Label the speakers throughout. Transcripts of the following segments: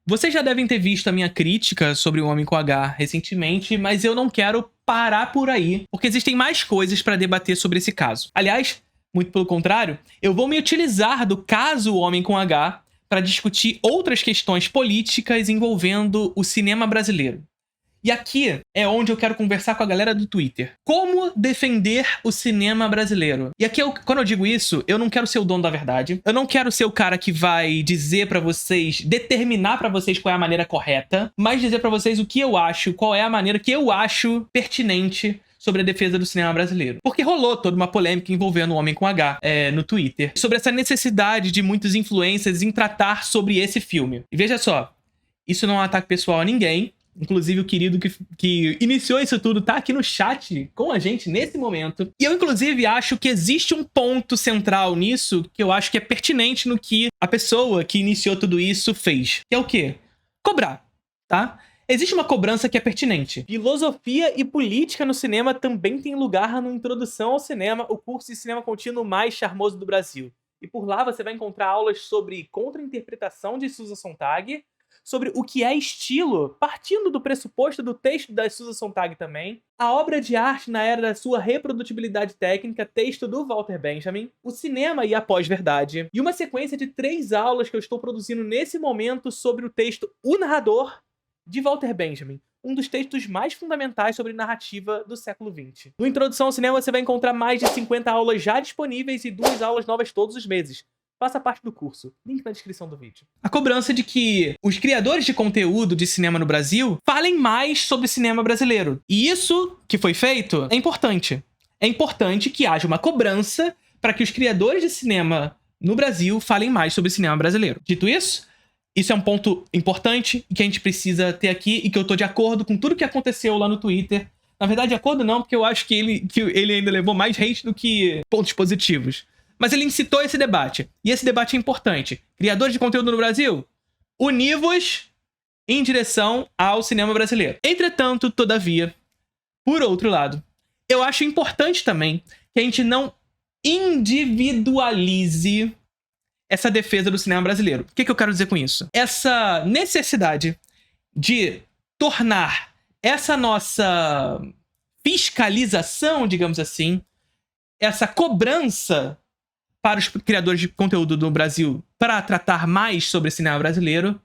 Speaker 1: Vocês já devem ter visto a minha crítica sobre O Homem com H recentemente, mas eu não quero parar por aí, porque existem mais coisas para debater sobre esse caso. Aliás, muito pelo contrário, eu vou me utilizar do caso O Homem com H para discutir outras questões políticas envolvendo o cinema brasileiro. E aqui é onde eu quero conversar com a galera do Twitter. Como defender o cinema brasileiro? E aqui, quando eu digo isso, eu não quero ser o dono da verdade. Eu não quero ser o cara que vai dizer pra vocês, determinar pra vocês qual é a maneira correta, mas dizer pra vocês o que eu acho, qual é a maneira que eu acho pertinente sobre a defesa do cinema brasileiro. Porque rolou toda uma polêmica envolvendo o Homem com H no Twitter, sobre essa necessidade de muitos influencers em tratar sobre esse filme. E veja só, isso não é um ataque pessoal a ninguém. Inclusive, o querido que iniciou isso tudo tá aqui no chat com a gente nesse momento. E eu, inclusive, acho que existe um ponto central nisso que eu acho que é pertinente no que a pessoa que iniciou tudo isso fez. Que é o quê? Cobrar, tá? Existe uma cobrança que é pertinente. Filosofia e política no cinema também tem lugar no Introdução ao Cinema, o curso de cinema contínuo mais charmoso do Brasil. E por lá você vai encontrar aulas sobre contra-interpretação de Susan Sontag, sobre o que é estilo, partindo do pressuposto do texto da Susan Sontag também, a obra de arte na era da sua reprodutibilidade técnica, texto do Walter Benjamin, o cinema e a pós-verdade, e uma sequência de 3 aulas que eu estou produzindo nesse momento sobre o texto O Narrador, de Walter Benjamin, um dos textos mais fundamentais sobre narrativa do século XX. No Introdução ao Cinema você vai encontrar mais de 50 aulas já disponíveis e 2 aulas novas todos os meses. Faça parte do curso. Link na descrição do vídeo. A cobrança de que os criadores de conteúdo de cinema no Brasil falem mais sobre cinema brasileiro. E isso que foi feito é importante. É importante que haja uma cobrança para que os criadores de cinema no Brasil falem mais sobre cinema brasileiro. Dito isso, isso é um ponto importante que a gente precisa ter aqui e que eu tô de acordo com tudo que aconteceu lá no Twitter. Na verdade, de acordo não, porque eu acho que ele ainda levou mais hate do que pontos positivos. Mas ele incitou esse debate. E esse debate é importante. Criadores de conteúdo no Brasil, univos em direção ao cinema brasileiro. Entretanto, todavia, por outro lado, eu acho importante também que a gente não individualize essa defesa do cinema brasileiro. O que eu quero dizer com isso? Essa necessidade de tornar essa nossa fiscalização, digamos assim, essa cobrança para os criadores de conteúdo do Brasil para tratar mais sobre cinema brasileiro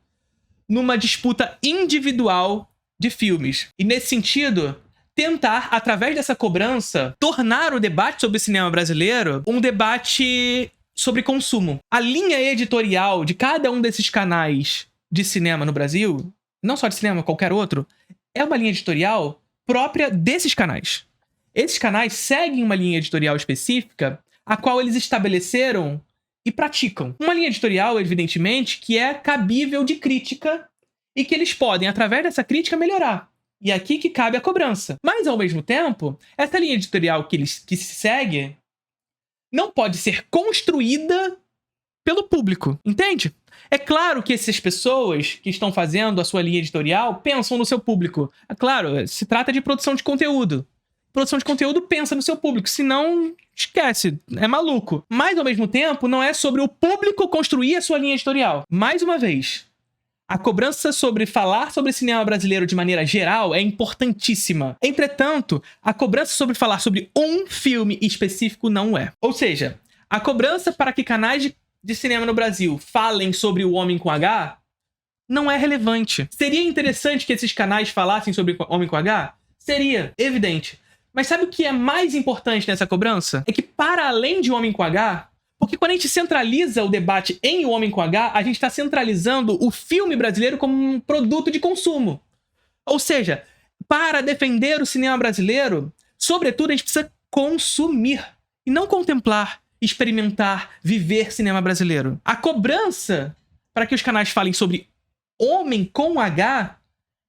Speaker 1: numa disputa individual de filmes. E nesse sentido, tentar, através dessa cobrança, tornar o debate sobre cinema brasileiro um debate sobre consumo. A linha editorial de cada um desses canais de cinema no Brasil, não só de cinema, qualquer outro, é uma linha editorial própria desses canais. Esses canais seguem uma linha editorial específica a qual eles estabeleceram e praticam. Uma linha editorial, evidentemente, que é cabível de crítica e que eles podem, através dessa crítica, melhorar. E é aqui que cabe a cobrança. Mas, ao mesmo tempo, essa linha editorial que se segue não pode ser construída pelo público, entende? É claro que essas pessoas que estão fazendo a sua linha editorial pensam no seu público. É claro, se trata de produção de conteúdo. Produção de conteúdo pensa no seu público, senão esquece, é maluco. Mas, ao mesmo tempo, não é sobre o público construir a sua linha editorial. Mais uma vez, a cobrança sobre falar sobre cinema brasileiro de maneira geral é importantíssima. Entretanto, a cobrança sobre falar sobre um filme específico não é. Ou seja, a cobrança para que canais de cinema no Brasil falem sobre O Homem com H não é relevante. Seria interessante que esses canais falassem sobre O Homem com H? Seria, evidente. Mas sabe o que é mais importante nessa cobrança? É que, para além de O Homem com H, porque quando a gente centraliza o debate em O Homem com H, a gente está centralizando o filme brasileiro como um produto de consumo. Ou seja, para defender o cinema brasileiro, sobretudo, a gente precisa consumir e não contemplar, experimentar, viver cinema brasileiro. A cobrança para que os canais falem sobre Homem com H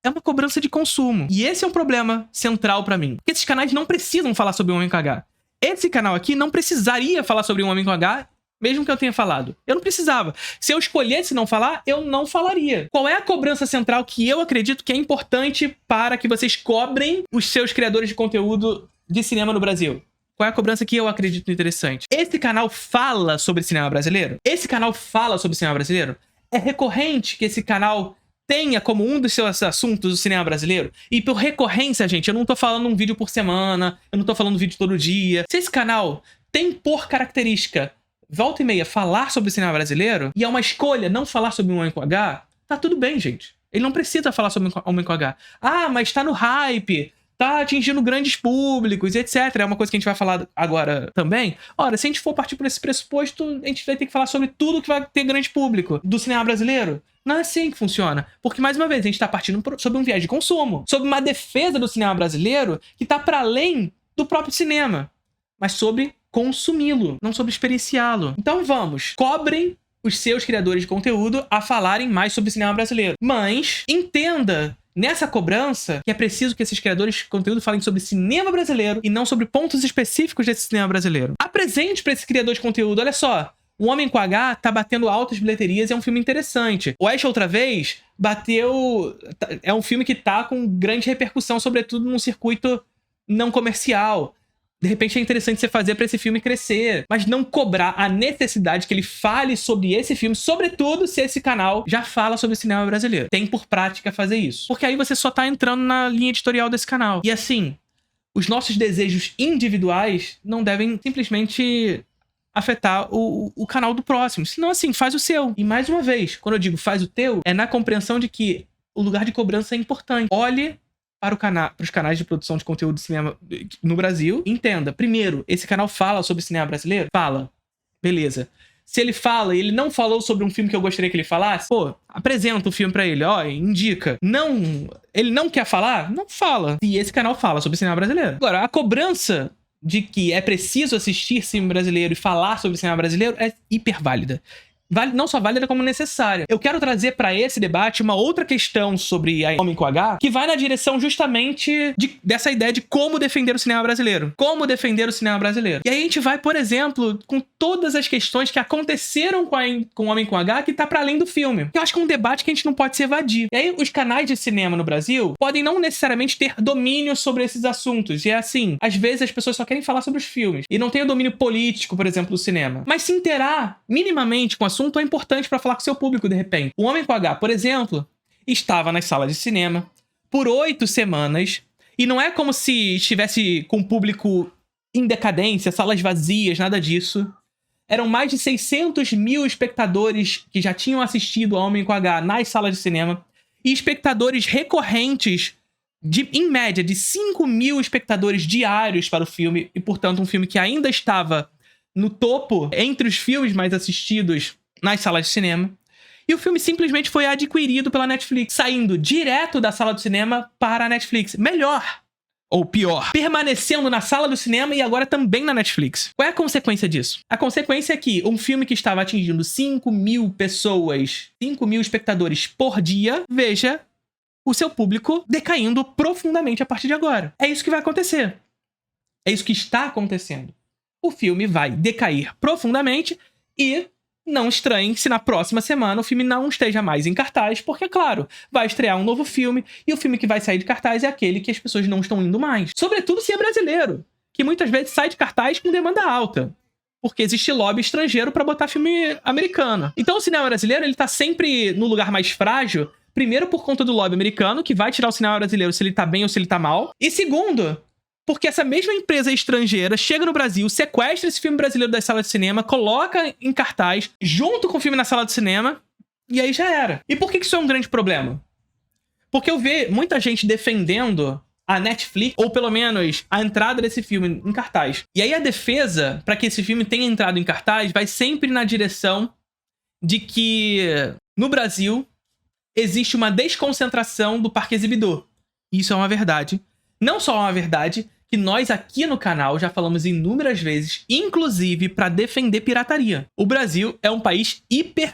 Speaker 1: é uma cobrança de consumo. E esse é um problema central pra mim. Porque esses canais não precisam falar sobre o Homem com H. Esse canal aqui não precisaria falar sobre o Homem com H, mesmo que eu tenha falado. Eu não precisava. Se eu escolhesse não falar, eu não falaria. Qual é a cobrança central que eu acredito que é importante para que vocês cobrem os seus criadores de conteúdo de cinema no Brasil? Qual é a cobrança que eu acredito interessante? Esse canal fala sobre cinema brasileiro? Esse canal fala sobre cinema brasileiro? É recorrente que esse canal tenha como um dos seus assuntos o cinema brasileiro, e por recorrência, gente, eu não tô falando um vídeo por semana, eu não tô falando um vídeo todo dia. Se esse canal tem por característica, volta e meia, falar sobre o cinema brasileiro, e é uma escolha não falar sobre um Homem com H, tá tudo bem, gente. Ele não precisa falar sobre Homem com H. Ah, mas tá no hype, tá atingindo grandes públicos, etc. É uma coisa que a gente vai falar agora também. Ora, se a gente for partir por esse pressuposto, a gente vai ter que falar sobre tudo que vai ter grande público do cinema brasileiro. Não é assim que funciona. Porque, mais uma vez, a gente tá partindo sobre um viés de consumo, sobre uma defesa do cinema brasileiro que tá para além do próprio cinema, mas sobre consumi-lo, não sobre experienciá-lo. Então vamos, cobrem os seus criadores de conteúdo a falarem mais sobre o cinema brasileiro. Mas entenda nessa cobrança que é preciso que esses criadores de conteúdo falem sobre cinema brasileiro e não sobre pontos específicos desse cinema brasileiro. Apresente para esse criador de conteúdo, olha só, O Homem com H tá batendo altas bilheterias e é um filme interessante. O Ash, outra vez, bateu... É um filme que tá com grande repercussão, sobretudo num circuito não comercial. De repente é interessante você fazer pra esse filme crescer, mas não cobrar a necessidade que ele fale sobre esse filme, sobretudo se esse canal já fala sobre o cinema brasileiro. Tem por prática fazer isso. Porque aí você só tá entrando na linha editorial desse canal. E assim, os nossos desejos individuais não devem simplesmente afetar o canal do próximo. Senão, assim, faz o seu. E mais uma vez, quando eu digo faz o teu, é na compreensão de que o lugar de cobrança é importante. Olhe para os canais de produção de conteúdo de cinema no Brasil. Entenda, primeiro, esse canal fala sobre cinema brasileiro? Fala. Beleza. Se ele fala e ele não falou sobre um filme que eu gostaria que ele falasse, pô, apresenta o filme pra ele, ó, indica. Não, ele não quer falar? Não fala. E esse canal fala sobre cinema brasileiro. Agora, a cobrança de que é preciso assistir cinema brasileiro e falar sobre cinema brasileiro é hiper válida. Não só válida como necessária. Eu quero trazer pra esse debate uma outra questão sobre a Homem com H, que vai na direção justamente dessa ideia de como defender o cinema brasileiro. Como defender o cinema brasileiro. E aí a gente vai, por exemplo, com todas as questões que aconteceram com o Homem com H, que tá pra além do filme. Eu acho que é um debate que a gente não pode se evadir. E aí os canais de cinema no Brasil podem não necessariamente ter domínio sobre esses assuntos. E é assim, às vezes as pessoas só querem falar sobre os filmes. E não tem o domínio político, por exemplo, do cinema. Mas se inteirar minimamente com o assunto é importante para falar com seu público, de repente. O Homem com H, por exemplo, estava nas salas de cinema por 8 semanas e não é como se estivesse com o público em decadência, salas vazias, nada disso. Eram mais de 600 mil espectadores que já tinham assistido ao Homem com H nas salas de cinema e espectadores recorrentes em média de 5 mil espectadores diários para o filme e, portanto, um filme que ainda estava no topo entre os filmes mais assistidos nas salas de cinema. E o filme simplesmente foi adquirido pela Netflix, saindo direto da sala do cinema para a Netflix. Melhor, ou pior, permanecendo na sala do cinema e agora também na Netflix. Qual é a consequência disso? A consequência é que um filme que estava atingindo 5 mil pessoas, 5 mil espectadores por dia, veja o seu público decaindo profundamente a partir de agora. É isso que vai acontecer. É isso que está acontecendo. O filme vai decair profundamente e não estranhem se na próxima semana o filme não esteja mais em cartaz, porque, claro, vai estrear um novo filme e o filme que vai sair de cartaz é aquele que as pessoas não estão indo mais. Sobretudo se é brasileiro, que muitas vezes sai de cartaz com demanda alta, porque existe lobby estrangeiro para botar filme americano. Então o cinema brasileiro ele tá sempre no lugar mais frágil, primeiro por conta do lobby americano, que vai tirar o cinema brasileiro se ele tá bem ou se ele tá mal, e segundo, porque essa mesma empresa estrangeira chega no Brasil, sequestra esse filme brasileiro das salas de cinema, coloca em cartaz, junto com o filme na sala de cinema, e aí já era. E por que isso é um grande problema? Porque eu vejo muita gente defendendo a Netflix, ou pelo menos a entrada desse filme em cartaz. E aí a defesa, para que esse filme tenha entrado em cartaz, vai sempre na direção de que, no Brasil, existe uma desconcentração do parque exibidor. Isso é uma verdade. Não só é uma verdade, que nós aqui no canal já falamos inúmeras vezes, inclusive para defender pirataria. O Brasil é um país hiper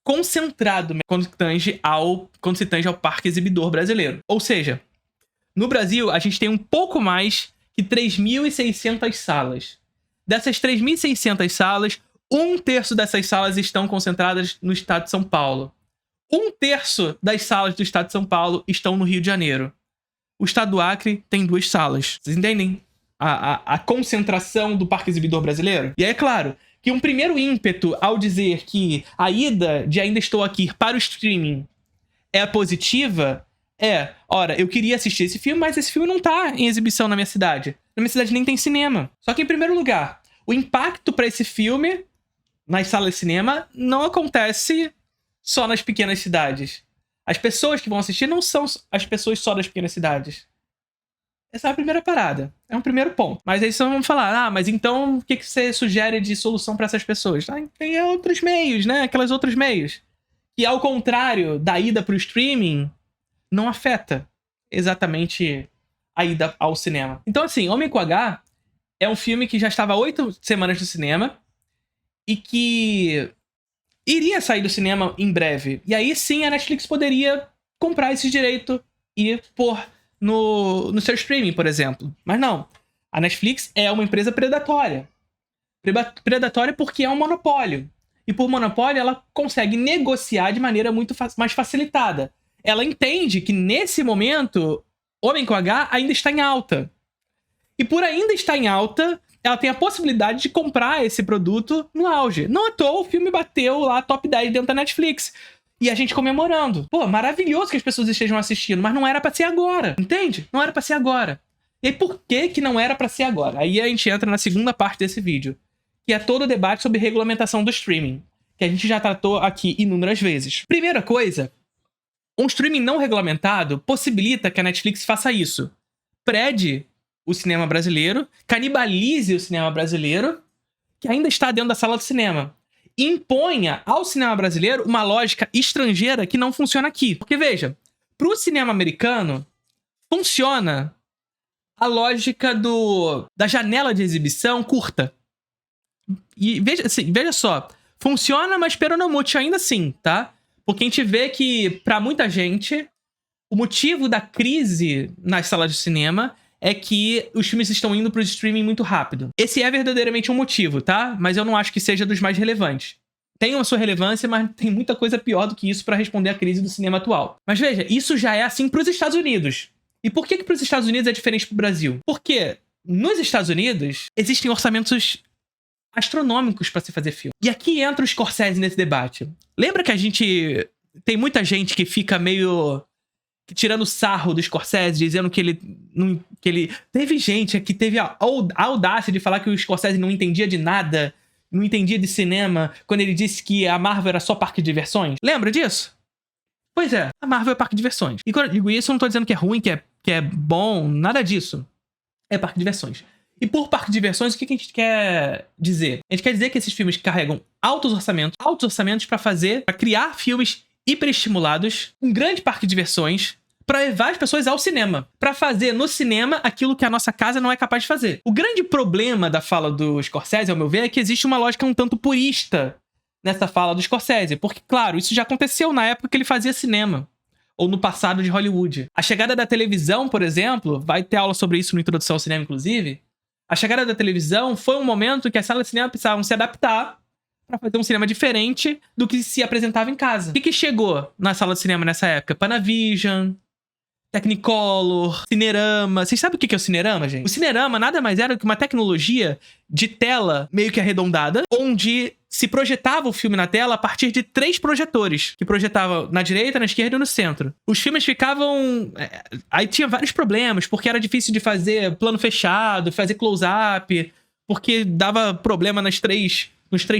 Speaker 1: concentrado quando se tange ao parque exibidor brasileiro. Ou seja, no Brasil a gente tem um pouco mais que 3.600 salas. Dessas 3.600 salas, 1/3 dessas salas estão concentradas no estado de São Paulo. 1/3 das salas do estado de São Paulo estão no Rio de Janeiro. O estado do Acre tem 2 salas. Vocês entendem a concentração do parque exibidor brasileiro? E é claro que um primeiro ímpeto ao dizer que a ida de Ainda Estou Aqui para o streaming é positiva, ora, eu queria assistir esse filme, mas esse filme não tá em exibição na minha cidade. Na minha cidade nem tem cinema. Só que, em primeiro lugar, o impacto pra esse filme nas salas de cinema não acontece só nas pequenas cidades. As pessoas que vão assistir não são as pessoas só das pequenas cidades. Essa é a primeira parada. É um primeiro ponto. Mas aí vocês vão falar, mas então o que você sugere de solução pra essas pessoas? Tem outros meios, né? Aqueles outros meios. Que, ao contrário da ida pro streaming, não afeta exatamente a ida ao cinema. Então, assim, Homem com H é um filme que já estava há 8 semanas no cinema e que iria sair do cinema em breve. E aí sim a Netflix poderia comprar esse direito e pôr no seu streaming, por exemplo. Mas não. A Netflix é uma empresa predatória. Predatória porque é um monopólio. E por monopólio ela consegue negociar de maneira muito mais facilitada. Ela entende que nesse momento Homem com H ainda está em alta. E por ainda estar em alta, ela tem a possibilidade de comprar esse produto no auge. Não à toa o filme bateu lá top 10 dentro da Netflix. E a gente comemorando. Pô, maravilhoso que as pessoas estejam assistindo, mas não era pra ser agora, entende? Não era pra ser agora. E aí por que não era pra ser agora? Aí a gente entra na segunda parte desse vídeo, que é todo o debate sobre regulamentação do streaming, que a gente já tratou aqui inúmeras vezes. Primeira coisa, um streaming não regulamentado possibilita que a Netflix faça isso. Prede o cinema brasileiro, canibalize o cinema brasileiro, que ainda está dentro da sala do cinema. Imponha ao cinema brasileiro uma lógica estrangeira que não funciona aqui. Porque, veja, pro cinema americano, funciona a lógica da janela de exibição curta. E veja só, funciona, mas peronomútil ainda assim, tá? Porque a gente vê que, pra muita gente, o motivo da crise nas salas de cinema é que os filmes estão indo pro streaming muito rápido. Esse é verdadeiramente um motivo, tá? Mas eu não acho que seja dos mais relevantes. Tem uma sua relevância, mas tem muita coisa pior do que isso pra responder à crise do cinema atual. Mas veja, isso já é assim pros Estados Unidos. E por que pros Estados Unidos é diferente pro Brasil? Porque nos Estados Unidos existem orçamentos astronômicos pra se fazer filme. E aqui entra o Scorsese nesse debate. Lembra que a gente... Tem muita gente que fica meio... tirando sarro do Scorsese, dizendo que ele... Teve gente que teve a audácia de falar que o Scorsese não entendia de nada, não entendia de cinema, quando ele disse que a Marvel era só parque de diversões. Lembra disso? Pois é, a Marvel é parque de diversões. E quando eu digo isso, eu não tô dizendo que é ruim, que é bom, nada disso. É parque de diversões. E por parque de diversões, o que a gente quer dizer? A gente quer dizer que esses filmes carregam altos orçamentos pra criar filmes hiperestimulados, um grande parque de diversões, pra levar as pessoas ao cinema, pra fazer no cinema aquilo que a nossa casa não é capaz de fazer. O grande problema da fala do Scorsese, ao meu ver, é que existe uma lógica um tanto purista nessa fala do Scorsese, porque, claro, isso já aconteceu na época que ele fazia cinema, ou no passado de Hollywood. A chegada da televisão, por exemplo, vai ter aula sobre isso no Introdução ao Cinema, inclusive, a chegada da televisão foi um momento que as salas de cinema precisavam se adaptar pra fazer um cinema diferente do que se apresentava em casa. O que chegou na sala de cinema nessa época? Panavision, Technicolor, Cinerama. Vocês sabem o que é o Cinerama, gente? O Cinerama nada mais era do que uma tecnologia de tela meio que arredondada, onde se projetava o filme na tela a partir de 3 projetores, que projetavam na direita, na esquerda e no centro. Os filmes ficavam... Aí tinha vários problemas, porque era difícil de fazer plano fechado, fazer close-up, porque dava problema nos 3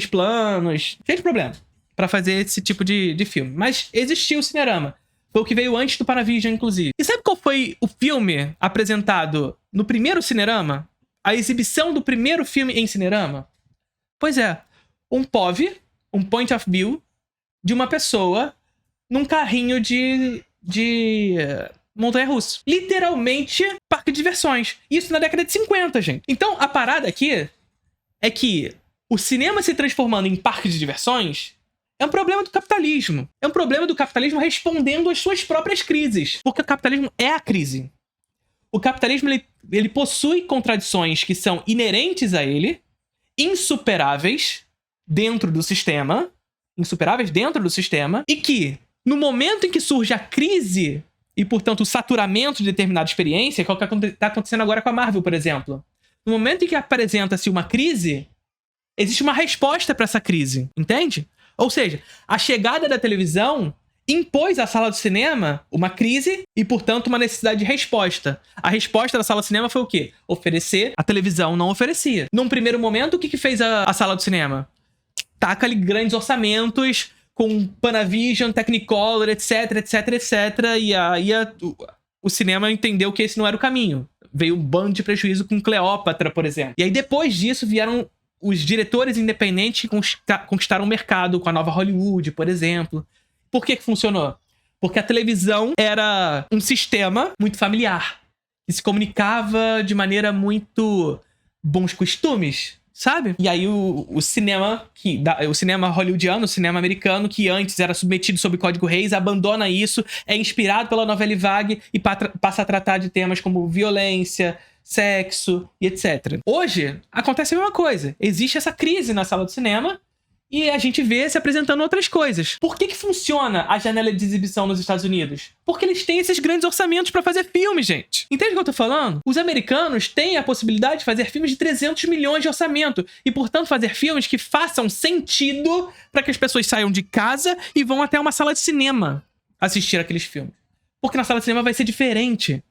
Speaker 1: planos. Cheio de problema pra fazer esse tipo de filme. Mas existiu o Cinerama. Foi o que veio antes do Panavision, inclusive. E sabe qual foi o filme apresentado no primeiro Cinerama? A exibição do primeiro filme em Cinerama? Pois é. Um POV, um Point of View, de uma pessoa num carrinho de montanha-russa. Literalmente, parque de diversões. Isso na década de 50, gente. Então, a parada aqui é que o cinema se transformando em parque de diversões é um problema do capitalismo. É um problema do capitalismo respondendo às suas próprias crises. Porque o capitalismo é a crise. O capitalismo, ele possui contradições que são inerentes a ele, insuperáveis dentro do sistema, e que, no momento em que surge a crise e, portanto, o saturamento de determinada experiência, que é o que está acontecendo agora com a Marvel, por exemplo. No momento em que apresenta-se uma crise, existe uma resposta para essa crise, entende? Ou seja, a chegada da televisão impôs à sala do cinema uma crise e, portanto, uma necessidade de resposta. A resposta da sala do cinema foi o quê? Oferecer. A televisão não oferecia. Num primeiro momento, o que fez a sala do cinema? Taca ali grandes orçamentos com Panavision, Technicolor, etc, etc, etc. E aí o cinema entendeu que esse não era o caminho. Veio um bando de prejuízo com Cleópatra, por exemplo. E aí, depois disso, vieram os diretores independentes que conquistaram o mercado com a nova Hollywood, por exemplo. Por que funcionou? Porque a televisão era um sistema muito familiar, que se comunicava de maneira muito bons costumes, sabe? E aí o cinema hollywoodiano, o cinema americano, que antes era submetido sob Código Reis, abandona isso, é inspirado pela novela vague e passa a tratar de temas como violência, sexo e etc. Hoje, acontece a mesma coisa. Existe essa crise na sala do cinema e a gente vê se apresentando outras coisas. Por que funciona a janela de exibição nos Estados Unidos? Porque eles têm esses grandes orçamentos pra fazer filme, gente. Entende o que eu tô falando? Os americanos têm a possibilidade de fazer filmes de 300 milhões de orçamento e, portanto, fazer filmes que façam sentido pra que as pessoas saiam de casa e vão até uma sala de cinema assistir aqueles filmes. Porque na sala de cinema vai ser diferente.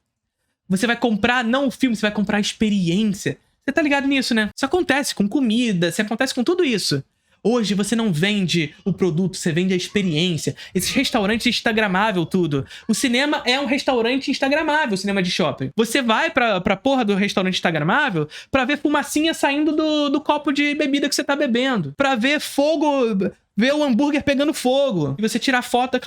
Speaker 1: Você vai comprar não o filme, você vai comprar a experiência. Você tá ligado nisso, né? Isso acontece com comida, isso acontece com tudo isso. Hoje você não vende o produto, você vende a experiência. Esses restaurantes instagramável tudo. O cinema é um restaurante instagramável, o cinema de shopping. Você vai pra porra do restaurante instagramável pra ver fumacinha saindo do copo de bebida que você tá bebendo. Pra ver fogo, ver o hambúrguer pegando fogo. E você tirar foto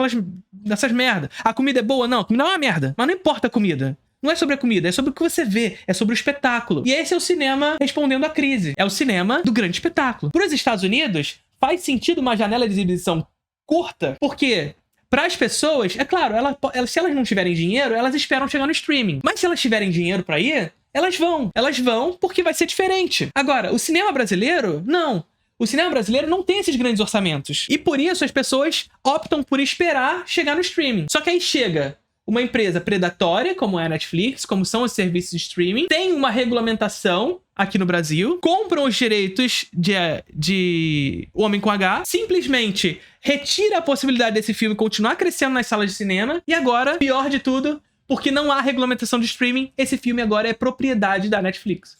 Speaker 1: dessas merda. A comida é boa? Não, a comida não é uma merda. Mas não importa a comida. Não é sobre a comida, é sobre o que você vê, é sobre o espetáculo. E esse é o cinema respondendo à crise. É o cinema do grande espetáculo. Para os Estados Unidos, faz sentido uma janela de exibição curta, porque para as pessoas, é claro, se elas não tiverem dinheiro, elas esperam chegar no streaming. Mas se elas tiverem dinheiro para ir, elas vão. Elas vão porque vai ser diferente. Agora, o cinema brasileiro, não. O cinema brasileiro não tem esses grandes orçamentos. E por isso as pessoas optam por esperar chegar no streaming. Só que aí chega uma empresa predatória, como é a Netflix, como são os serviços de streaming, tem uma regulamentação aqui no Brasil, compram os direitos de O Homem com H, simplesmente retira a possibilidade desse filme continuar crescendo nas salas de cinema, e agora, pior de tudo, porque não há regulamentação de streaming, esse filme agora é propriedade da Netflix.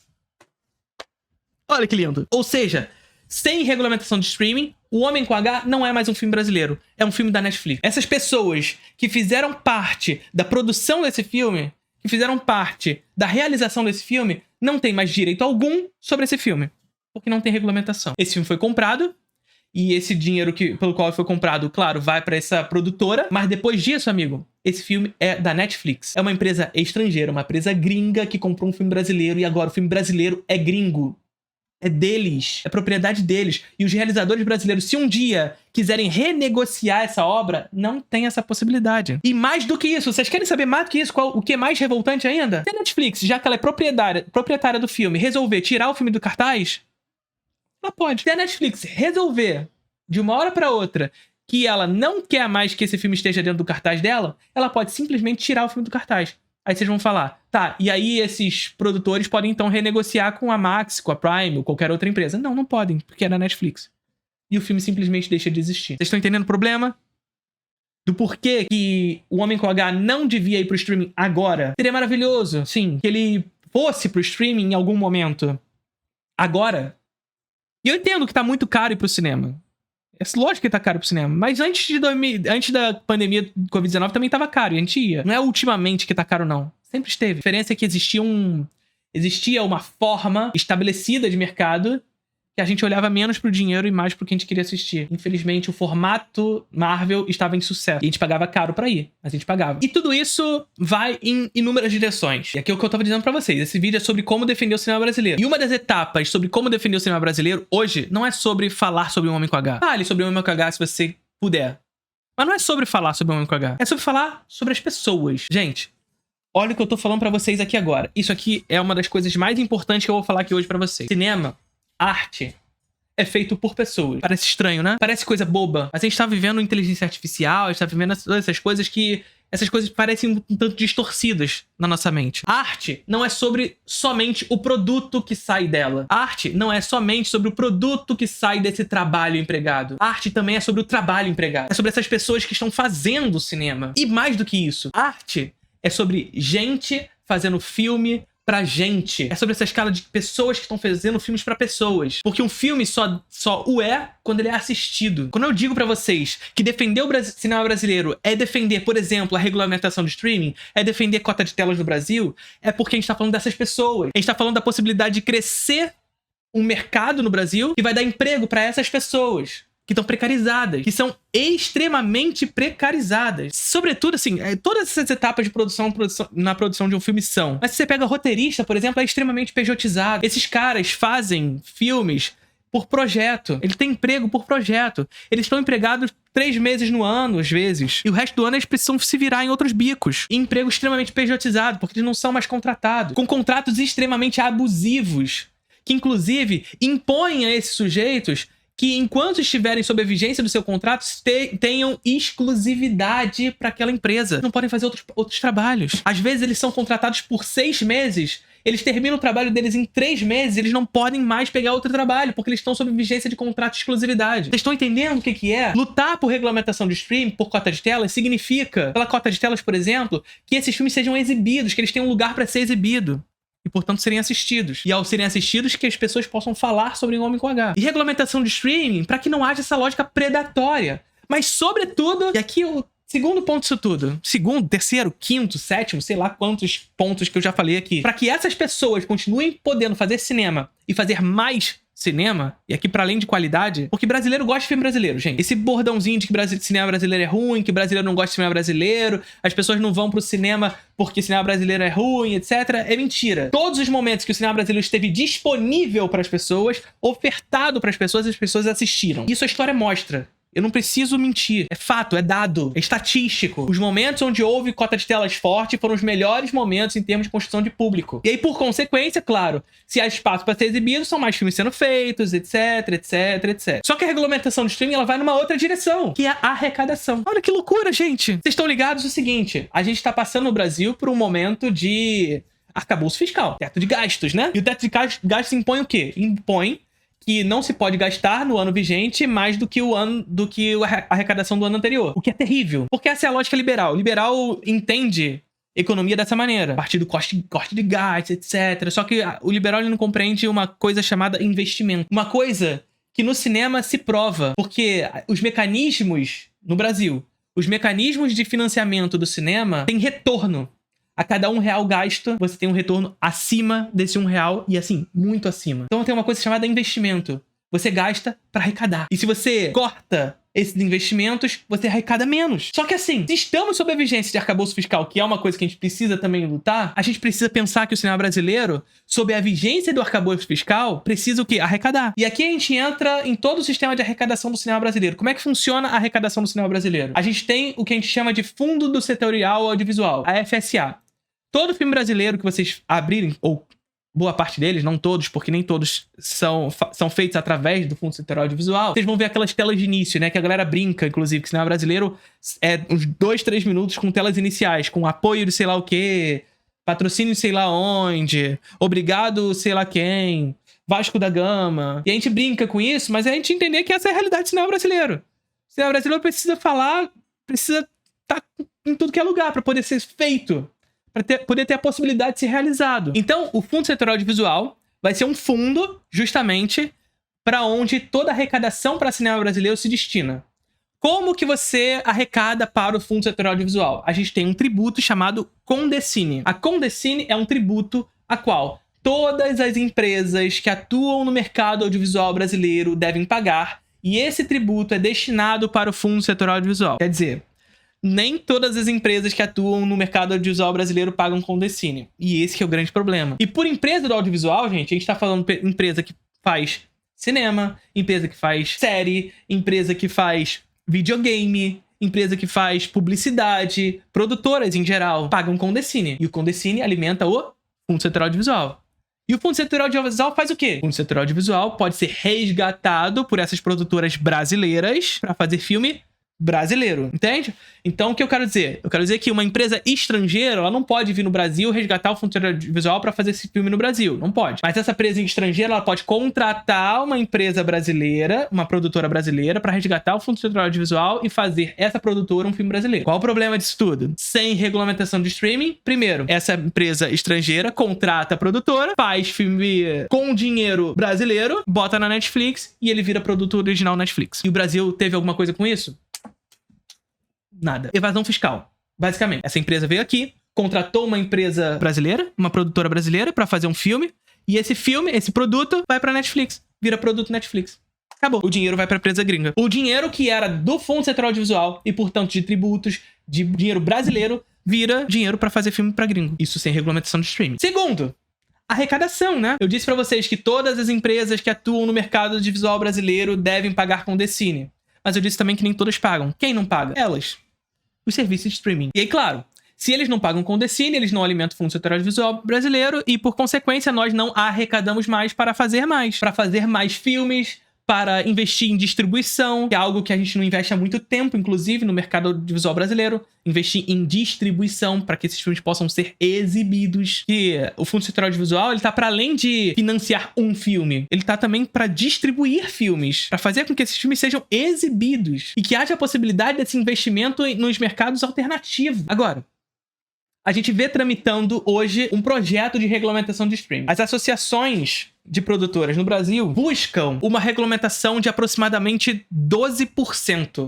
Speaker 1: Olha que lindo. Ou seja, sem regulamentação de streaming, O Homem com H não é mais um filme brasileiro. É um filme da Netflix. Essas pessoas que fizeram parte da produção desse filme, que fizeram parte da realização desse filme, não tem mais direito algum sobre esse filme. Porque não tem regulamentação. Esse filme foi comprado, e esse dinheiro pelo qual foi comprado, claro, vai pra essa produtora. Mas depois disso, amigo, esse filme é da Netflix. É uma empresa estrangeira, uma empresa gringa que comprou um filme brasileiro, e agora o filme brasileiro é gringo. É deles, é propriedade deles. E os realizadores brasileiros, se um dia quiserem renegociar essa obra, não tem essa possibilidade. E mais do que isso, vocês querem saber mais do que isso? O que é mais revoltante ainda? Se a Netflix, já que ela é proprietária do filme, resolver tirar o filme do cartaz, ela pode. Se a Netflix resolver, de uma hora pra outra, que ela não quer mais que esse filme esteja dentro do cartaz dela, ela pode simplesmente tirar o filme do cartaz. Aí vocês vão falar, tá, e aí esses produtores podem então renegociar com a Max, com a Prime ou qualquer outra empresa. Não, não podem, porque é da Netflix. E o filme simplesmente deixa de existir. Vocês estão entendendo o problema? Do porquê que O Homem com H não devia ir pro streaming agora? Seria maravilhoso, sim, que ele fosse pro streaming em algum momento. Agora. E eu entendo que tá muito caro ir pro cinema. É lógico que tá caro pro cinema. Mas antes da pandemia do Covid-19 também tava caro. E a gente ia. Não é ultimamente que tá caro, não. Sempre esteve. A diferença é que existia uma forma estabelecida de mercado que a gente olhava menos pro dinheiro e mais pro que a gente queria assistir. Infelizmente, o formato Marvel estava em sucesso. E a gente pagava caro pra ir. Mas a gente pagava. E tudo isso vai em inúmeras direções. E aqui é o que eu tava dizendo pra vocês. Esse vídeo é sobre como defender o cinema brasileiro. E uma das etapas sobre como defender o cinema brasileiro, hoje, não é sobre falar sobre o Homem com H. Fale sobre o Homem com H se você puder. Mas não é sobre falar sobre o Homem com H. É sobre falar sobre as pessoas. Gente, olha o que eu tô falando pra vocês aqui agora. Isso aqui é uma das coisas mais importantes que eu vou falar aqui hoje pra vocês. Cinema, arte, é feito por pessoas. Parece estranho, né? Parece coisa boba. Mas a gente tá vivendo inteligência artificial, a gente tá vivendo todas essas coisas que essas coisas parecem um tanto distorcidas na nossa mente. A arte não é sobre somente o produto que sai dela. A arte não é somente sobre o produto que sai desse trabalho empregado. A arte também é sobre o trabalho empregado. É sobre essas pessoas que estão fazendo o cinema. E mais do que isso, a arte é sobre gente fazendo filme pra gente. É sobre essa escala de pessoas que estão fazendo filmes pra pessoas. Porque um filme só o é quando ele é assistido. Quando eu digo pra vocês que defender o cinema brasileiro é defender, por exemplo, a regulamentação do streaming, é defender cota de telas no Brasil, é porque a gente tá falando dessas pessoas. A gente tá falando da possibilidade de crescer um mercado no Brasil que vai dar emprego pra essas pessoas que estão precarizadas, que são extremamente precarizadas. Sobretudo, assim, todas essas etapas de produção na produção de um filme são. Mas se você pega roteirista, por exemplo, é extremamente pejotizado. Esses caras fazem filmes por projeto. Ele tem emprego por projeto. Eles estão empregados 3 meses no ano, às vezes. E o resto do ano eles precisam se virar em outros bicos. E emprego extremamente pejotizado, porque eles não são mais contratados. Com contratos extremamente abusivos, que inclusive impõem a esses sujeitos que, enquanto estiverem sob a vigência do seu contrato, tenham exclusividade para aquela empresa. Não podem fazer outros trabalhos. Às vezes eles são contratados por 6 meses, eles terminam o trabalho deles em 3 meses, eles não podem mais pegar outro trabalho, porque eles estão sob vigência de contrato de exclusividade. Vocês estão entendendo o que é? Lutar por regulamentação de streaming, por cota de telas, significa, pela cota de telas, por exemplo, que esses filmes sejam exibidos, que eles tenham um lugar para ser exibido. E, portanto, serem assistidos. E, ao serem assistidos, que as pessoas possam falar sobre o Homem com H. E regulamentação de streaming para que não haja essa lógica predatória. Mas, sobretudo, e aqui o segundo ponto disso tudo. Segundo, terceiro, quinto, sétimo, sei lá quantos pontos que eu já falei aqui. Para que essas pessoas continuem podendo fazer cinema e fazer mais cinema, e aqui para além de qualidade, porque brasileiro gosta de filme brasileiro, gente. Esse bordãozinho de que cinema brasileiro é ruim, que brasileiro não gosta de cinema brasileiro, as pessoas não vão pro cinema porque cinema brasileiro é ruim, etc. É mentira. Todos os momentos que o cinema brasileiro esteve disponível para as pessoas, ofertado para as pessoas assistiram. Isso a história mostra. Eu não preciso mentir. É fato, é dado, é estatístico. Os momentos onde houve cota de telas forte foram os melhores momentos em termos de construção de público. E aí, por consequência, claro, se há espaço para ser exibido, são mais filmes sendo feitos, etc, etc, etc. Só que a regulamentação do streaming, ela vai numa outra direção, que é a arrecadação. Olha que loucura, gente. Vocês estão ligados no seguinte, a gente tá passando no Brasil por um momento de arcabouço fiscal, teto de gastos, né? E o teto de gastos impõe o quê? Impõe que não se pode gastar no ano vigente mais do que a arrecadação do ano anterior. O que é terrível. Porque essa é a lógica liberal. O liberal entende economia dessa maneira. A partir do corte de gastos, etc. Só que o liberal ele não compreende uma coisa chamada investimento. Uma coisa que no cinema se prova. Porque os mecanismos, no Brasil, os mecanismos de financiamento do cinema têm retorno. A cada R$1 gasto, você tem um retorno acima desse R$1 e, assim, muito acima. Então tem uma coisa chamada investimento. Você gasta para arrecadar. E se você corta esses investimentos, você arrecada menos. Só que assim, se estamos sob a vigência de arcabouço fiscal, que é uma coisa que a gente precisa também lutar, a gente precisa pensar que o cinema brasileiro, sob a vigência do arcabouço fiscal, precisa o quê? Arrecadar. E aqui a gente entra em todo o sistema de arrecadação do cinema brasileiro. Como é que funciona a arrecadação do cinema brasileiro? A gente tem o que a gente chama de Fundo do Setorial Audiovisual, a FSA. Todo filme brasileiro que vocês abrirem, ou boa parte deles, não todos, porque nem todos são feitos através do Fundo Setorial Audiovisual, vocês vão ver aquelas telas de início, né? Que a galera brinca, inclusive, que o cinema brasileiro é uns 2, 3 minutos com telas iniciais, com apoio de sei lá o quê, patrocínio sei lá onde, obrigado sei lá quem, Vasco da Gama. E a gente brinca com isso, mas a gente entender que essa é a realidade do cinema brasileiro. O cinema brasileiro precisa estar em tudo que é lugar para poder ser feito. Para poder ter a possibilidade de ser realizado. Então, o Fundo Setorial Audiovisual vai ser um fundo, justamente, para onde toda a arrecadação para cinema brasileiro se destina. Como que você arrecada para o Fundo Setorial Audiovisual? A gente tem um tributo chamado Condecine. A Condecine é um tributo a qual todas as empresas que atuam no mercado audiovisual brasileiro devem pagar, e esse tributo é destinado para o Fundo Setorial Audiovisual. Quer dizer, nem todas as empresas que atuam no mercado audiovisual brasileiro pagam Condecine. E esse que é o grande problema. E por empresa do audiovisual, gente, a gente tá falando de empresa que faz cinema, empresa que faz série, empresa que faz videogame, empresa que faz publicidade, produtoras em geral, pagam Condecine. E o Condecine alimenta o Fundo Setorial Audiovisual. E o Fundo Setorial Audiovisual faz o quê? O Fundo Setorial Audiovisual pode ser resgatado por essas produtoras brasileiras para fazer filme brasileiro, entende? Então, o que eu quero dizer? Eu quero dizer que uma empresa estrangeira, ela não pode vir no Brasil resgatar o fundo audiovisual para fazer esse filme no Brasil. Não pode. Mas essa empresa estrangeira, ela pode contratar uma empresa brasileira, uma produtora brasileira, para resgatar o fundo audiovisual e fazer essa produtora um filme brasileiro. Qual o problema disso tudo? Sem regulamentação de streaming, primeiro, essa empresa estrangeira contrata a produtora, faz filme com dinheiro brasileiro, bota na Netflix e ele vira produto original Netflix. E o Brasil teve alguma coisa com isso? Nada. Evasão fiscal, basicamente. Essa empresa veio aqui, contratou uma empresa brasileira, uma produtora brasileira, pra fazer um filme, e esse filme, esse produto, vai pra Netflix. Vira produto Netflix. Acabou. O dinheiro vai pra empresa gringa. O dinheiro que era do Fundo Central Audiovisual, e portanto de tributos, de dinheiro brasileiro, vira dinheiro pra fazer filme pra gringo. Isso sem regulamentação de streaming. Segundo, arrecadação, né? Eu disse pra vocês que todas as empresas que atuam no mercado audiovisual brasileiro devem pagar com Condecine. Mas eu disse também que nem todas pagam. Quem não paga? Elas. Os serviços de streaming. E aí, claro, se eles não pagam com Condecine, eles não alimentam o Fundo Central Audiovisual brasileiro e, por consequência, nós não arrecadamos mais para fazer mais. Para fazer mais filmes, para investir em distribuição, que é algo que a gente não investe há muito tempo, inclusive, no mercado audiovisual brasileiro. Investir em distribuição para que esses filmes possam ser exibidos. E o Fundo Central Audiovisual, ele tá para além de financiar um filme, ele tá também para distribuir filmes, para fazer com que esses filmes sejam exibidos e que haja a possibilidade desse investimento nos mercados alternativos. Agora, a gente vê tramitando hoje um projeto de regulamentação de streaming. As associações de produtoras no Brasil buscam uma regulamentação de aproximadamente 12%.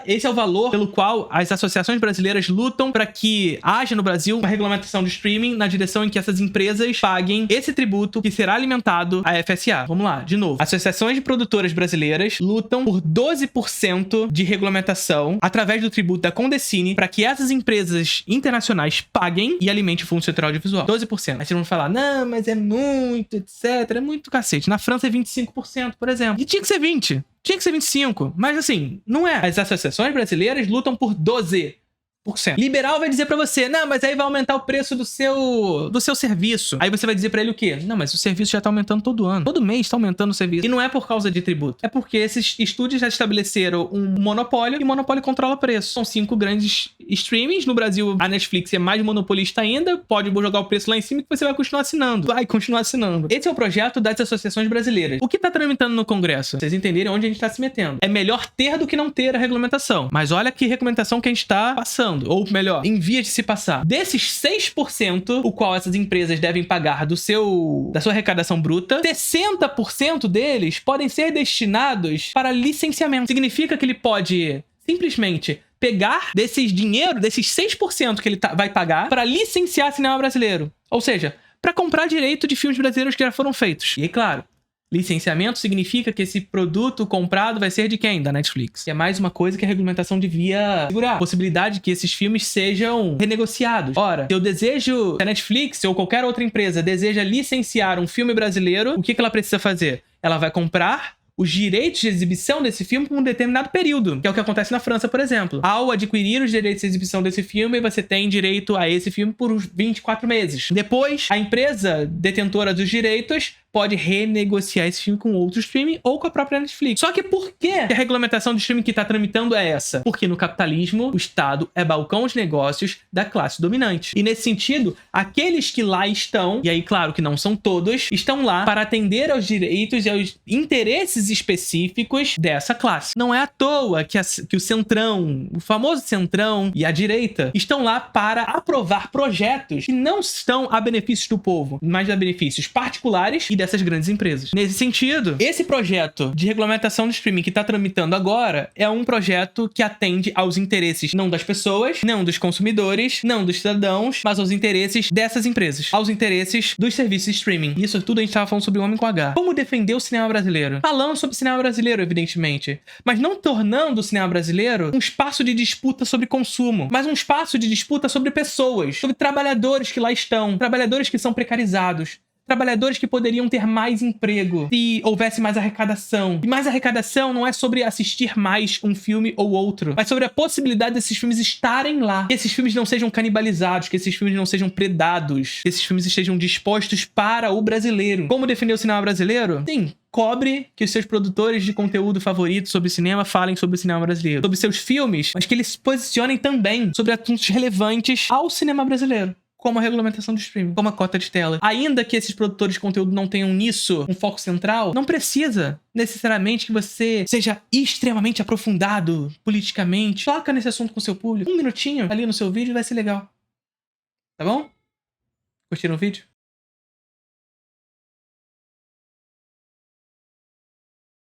Speaker 1: Esse é o valor pelo qual as associações brasileiras lutam para que haja no Brasil uma regulamentação de streaming na direção em que essas empresas paguem esse tributo que será alimentado à FSA. Vamos lá, de novo. Associações de produtoras brasileiras lutam por 12% de regulamentação através do tributo da Condecine para que essas empresas internacionais paguem e alimentem o Fundo Central Audiovisual. 12%. Aí vocês vão falar, não, mas é muito, etc. É muito cacete. Na França é 25%, por exemplo. E tinha que ser 20%. Tinha que ser 25%. Mas assim, não é. As associações brasileiras lutam por 12%. Liberal vai dizer pra você, não, mas aí vai aumentar o preço do seu serviço. Aí você vai dizer pra ele o quê? Não, mas o serviço já tá aumentando todo ano. Todo mês tá aumentando o serviço. E não é por causa de tributo. É porque esses estúdios já estabeleceram um monopólio e o monopólio controla o preço. São 5 grandes streamings. No Brasil, a Netflix é mais monopolista ainda. Pode jogar o preço lá em cima que você vai continuar assinando. Vai continuar assinando. Esse é o projeto das associações brasileiras. O que tá tramitando no Congresso? Vocês entenderem onde a gente tá se metendo. É melhor ter do que não ter a regulamentação. Mas olha que regulamentação que a gente tá passando. Ou melhor, em vias de se passar. Desses 6%, o qual essas empresas devem pagar da sua arrecadação bruta, 60% deles podem ser destinados para licenciamento. Significa que ele pode simplesmente pegar desses 6% que ele vai pagar para licenciar cinema brasileiro. Ou seja, para comprar direito de filmes brasileiros que já foram feitos. E aí, claro, licenciamento significa que esse produto comprado vai ser de quem? Da Netflix. E é mais uma coisa que a regulamentação devia segurar. A possibilidade de que esses filmes sejam renegociados. Ora, se a Netflix ou qualquer outra empresa deseja licenciar um filme brasileiro, o que ela precisa fazer? Ela vai comprar os direitos de exibição desse filme por um determinado período, que é o que acontece na França, por exemplo. Ao adquirir os direitos de exibição desse filme, você tem direito a esse filme por uns 24 meses. Depois, a empresa detentora dos direitos pode renegociar esse filme com outro streaming ou com a própria Netflix. Só que por que a regulamentação de streaming que está tramitando é essa? Porque no capitalismo, o Estado é balcão de negócios da classe dominante. E nesse sentido, aqueles que lá estão, e aí claro que não são todos, estão lá para atender aos direitos e aos interesses específicos dessa classe. Não é à toa que o Centrão, o famoso Centrão e a direita estão lá para aprovar projetos que não estão a benefício do povo, mas a benefícios particulares e dessas grandes empresas. Nesse sentido, esse projeto de regulamentação de streaming que está tramitando agora é um projeto que atende aos interesses não das pessoas, não dos consumidores, não dos cidadãos, mas aos interesses dessas empresas, aos interesses dos serviços de streaming. Isso tudo a gente estava falando sobre o Homem com H. Como defender o cinema brasileiro? Falando sobre o cinema brasileiro, evidentemente, mas não tornando o cinema brasileiro um espaço de disputa sobre consumo, mas um espaço de disputa sobre pessoas, sobre trabalhadores que lá estão, trabalhadores que são precarizados, trabalhadores que poderiam ter mais emprego se houvesse mais arrecadação. E mais arrecadação não é sobre assistir mais um filme ou outro, mas sobre a possibilidade desses filmes estarem lá. Que esses filmes não sejam canibalizados, que esses filmes não sejam predados, que esses filmes estejam dispostos para o brasileiro. Como defender o cinema brasileiro? Sim, cobre que os seus produtores de conteúdo favorito sobre cinema falem sobre o cinema brasileiro, sobre seus filmes, mas que eles se posicionem também sobre assuntos relevantes ao cinema brasileiro, como a regulamentação do streaming, como a cota de tela. Ainda que esses produtores de conteúdo não tenham nisso um foco central, não precisa necessariamente que você seja extremamente aprofundado politicamente. Toca nesse assunto com o seu público. Um minutinho ali no seu vídeo vai ser legal. Tá bom? Curtiram o vídeo?